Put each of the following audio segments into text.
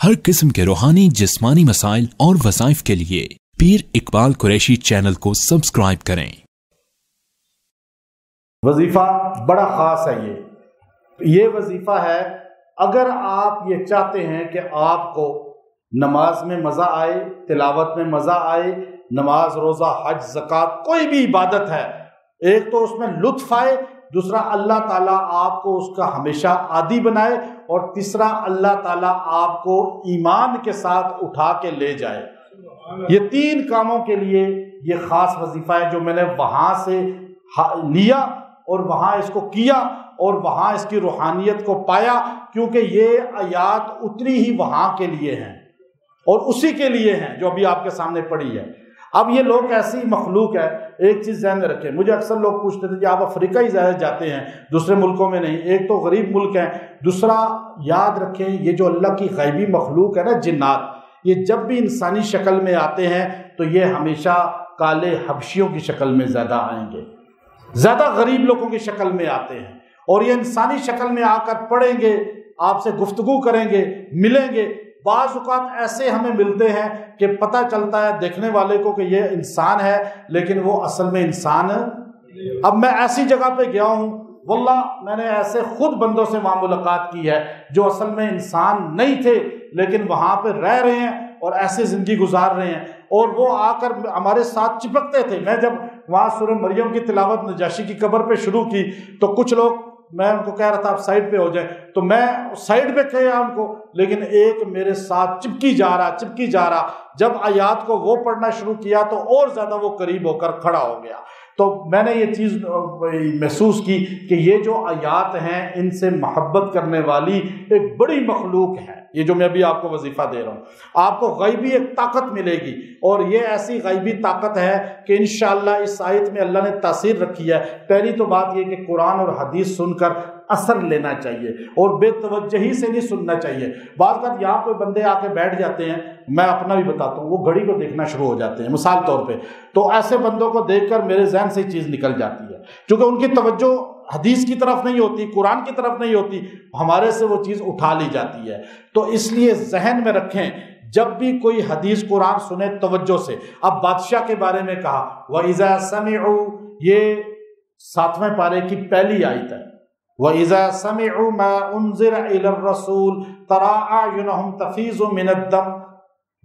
हर किस्म के रूहानी जिस्मानी मसाइल और वज़ाइफ के लिए पीर इकबाल कुरैशी चैनल को सब्सक्राइब करें। वजीफा बड़ा खास है। ये वजीफा है, अगर आप ये चाहते हैं कि आपको नमाज में मज़ा आए, तिलावत में मज़ा आए, नमाज, रोज़ा, हज, ज़कात, कोई भी इबादत है, एक तो उसमें लुत्फ आए, दूसरा अल्लाह ताला आपको उसका हमेशा आदी बनाए, और तीसरा अल्लाह ताला आपको ईमान के साथ उठा के ले जाए। ये तीन कामों के लिए ये ख़ास वजीफ़ा है जो मैंने वहाँ से लिया और वहाँ इसको किया और वहाँ इसकी रूहानियत को पाया, क्योंकि ये आयात उतरी ही वहाँ के लिए हैं और उसी के लिए हैं जो अभी आपके सामने पड़ी है। अब ये लोग ऐसी मखलूक है, एक चीज़ ध्यान में रखें, मुझे अक्सर लोग पूछते थे कि आप अफ्रीका ही ज़्यादा जाते हैं, दूसरे मुल्कों में नहीं। एक तो गरीब मुल्क है, दूसरा याद रखें ये जो अल्लाह की गैबी मखलूक है ना, जिन्नात, ये जब भी इंसानी शक्ल में आते हैं तो ये हमेशा काले हबशियों की शक्ल में ज़्यादा आएंगे, ज़्यादा गरीब लोगों की शक्ल में आते हैं, और ये इंसानी शक्ल में आकर पढ़ेंगे, आपसे गुफ्तगू करेंगे, मिलेंगे। बाज़ औक़ात ऐसे हमें मिलते हैं कि पता चलता है देखने वाले को कि ये इंसान है, लेकिन वो असल में इंसान। अब मैं ऐसी जगह पे गया हूँ, वल्लाह मैंने ऐसे खुद बंदों से वहाँ मुलाकात की है जो असल में इंसान नहीं थे, लेकिन वहाँ पे रह रहे हैं और ऐसे ज़िंदगी गुजार रहे हैं, और वो आकर हमारे साथ चिपकते थे। मैं जब वहाँ सूरह मरियम की तिलावत नजाशी की कब्र पे शुरू की तो कुछ लोग, मैं उनको कह रहा था आप साइड पे हो जाए, तो मैं साइड पे किया उनको, लेकिन एक मेरे साथ चिपकी जा रहा। जब आयात को वो पढ़ना शुरू किया तो और ज़्यादा वो करीब होकर खड़ा हो गया। तो मैंने ये चीज़ महसूस की कि ये जो आयात हैं इनसे मोहब्बत करने वाली एक बड़ी मखलूक है। ये जो मैं अभी आपको वजीफ़ा दे रहा हूँ, आपको गैबी एक ताकत मिलेगी, और ये ऐसी गैबी ताकत है कि इंशाअल्लाह इस आयत में अल्लाह ने तासीर रखी है। पहली तो बात ये कि कुरान और हदीस सुनकर असर लेना चाहिए और बेतवज्जही से नहीं सुनना चाहिए। बात बात यहाँ कोई बंदे आके बैठ जाते हैं, मैं अपना भी बताता हूँ, वो घड़ी को देखना शुरू हो जाते हैं मिसाल तौर पे, तो ऐसे बंदों को देखकर मेरे जहन से चीज़ निकल जाती है, क्योंकि उनकी तवज्जो हदीस की तरफ नहीं होती, कुरान की तरफ नहीं होती, हमारे से वो चीज़ उठा ली जाती है। तो इसलिए जहन में रखें, जब भी कोई हदीस कुरान सुने तवज्जो से। अब बादशाह के बारे में कहा, वइज़ा समिअू, ये 7वें पारे की पहली आयत है, वइज़ा समिअू मा उन्ज़िला इलर रसूल तरा अयुनहुम तफीज़ु मिनद्दम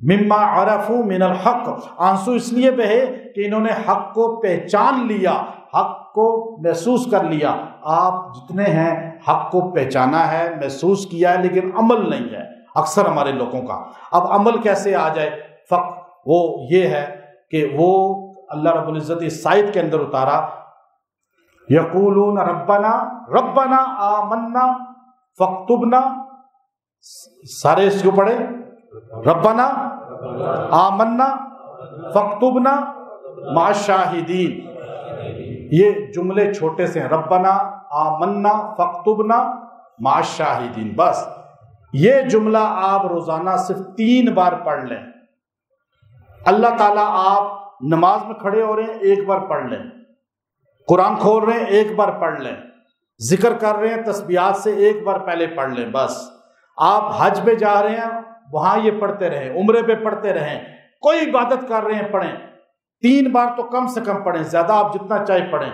मिम्मा अरफू मिनल हक़। आंसू इसलिए बहे कि इन्होंने हक़ को पहचान लिया, हक़ को महसूस कर लिया। आप जितने हैं हक़ को पहचाना है, महसूस किया है, लेकिन अमल नहीं है अक्सर हमारे लोगों का। अब अमल कैसे आ जाए? फ़क़ वो ये है कि वो अल्लाह रब्बुल इज़्ज़त इस आयत के अंदर उतारा, यक़ूलून रब्बना रब्बना आमन्ना फ़क्तुबना, सारे इसको पढ़े, रब्बना आमन्ना फ़क्तुबना माशाहिदीन। ये जुमले छोटे से हैं, रब्बना आमन्ना फ़क्तुबना माशाहिदीन। बस ये जुमला आप रोज़ाना सिर्फ 3 बार पढ़ लें। अल्लाह ताला, आप नमाज में खड़े हो रहे हैं, 1 बार पढ़ लें, कुरान खोल रहे हैं, 1 बार पढ़ लें, जिक्र कर रहे हैं तस्बीहात से 1 बार पहले पढ़ लें। बस आप हज पे जा रहे हैं, वहाँ ये पढ़ते रहें, उम्रे पे पढ़ते रहें, कोई इबादत कर रहे हैं, पढ़ें, 3 बार तो कम से कम पढ़ें, ज़्यादा आप जितना चाहे पढ़ें।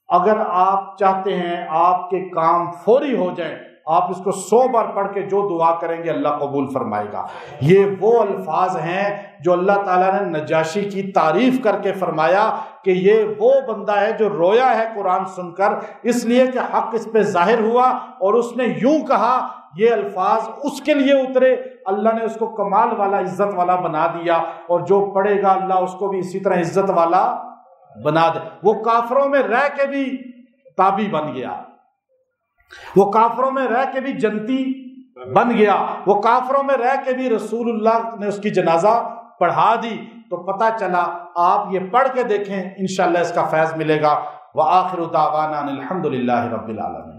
अगर आप चाहते हैं आपके काम फौरी हो जाएं, आप इसको 100 बार पढ़ के जो दुआ करेंगे अल्लाह कबूल फरमाएगा। ये वो अल्फाज हैं जो अल्लाह ताला ने नजाशी की तारीफ करके फरमाया कि ये वो बंदा है जो रोया है कुरान सुनकर, इसलिए कि हक इस पे जाहिर हुआ, और उसने यूं कहा, ये अल्फाज उसके लिए उतरे, अल्लाह ने उसको कमाल वाला, इज्जत वाला बना दिया, और जो पढ़ेगा अल्लाह उसको भी इसी तरह इज्जत वाला बना दे। वो काफरों में रह के भी ताबी बन गया, वो काफरों में रह के भी जन्नती बन गया, वो काफरों में रह के भी रसूलुल्लाह ने उसकी जनाजा पढ़ा दी। तो पता चला, आप ये पढ़ के देखें, इंशाअल्लाह इसका फैज़ मिलेगा। व आखिरु दावाना अनिल हम्दुलिल्लाहि रब्बिल आलमीन।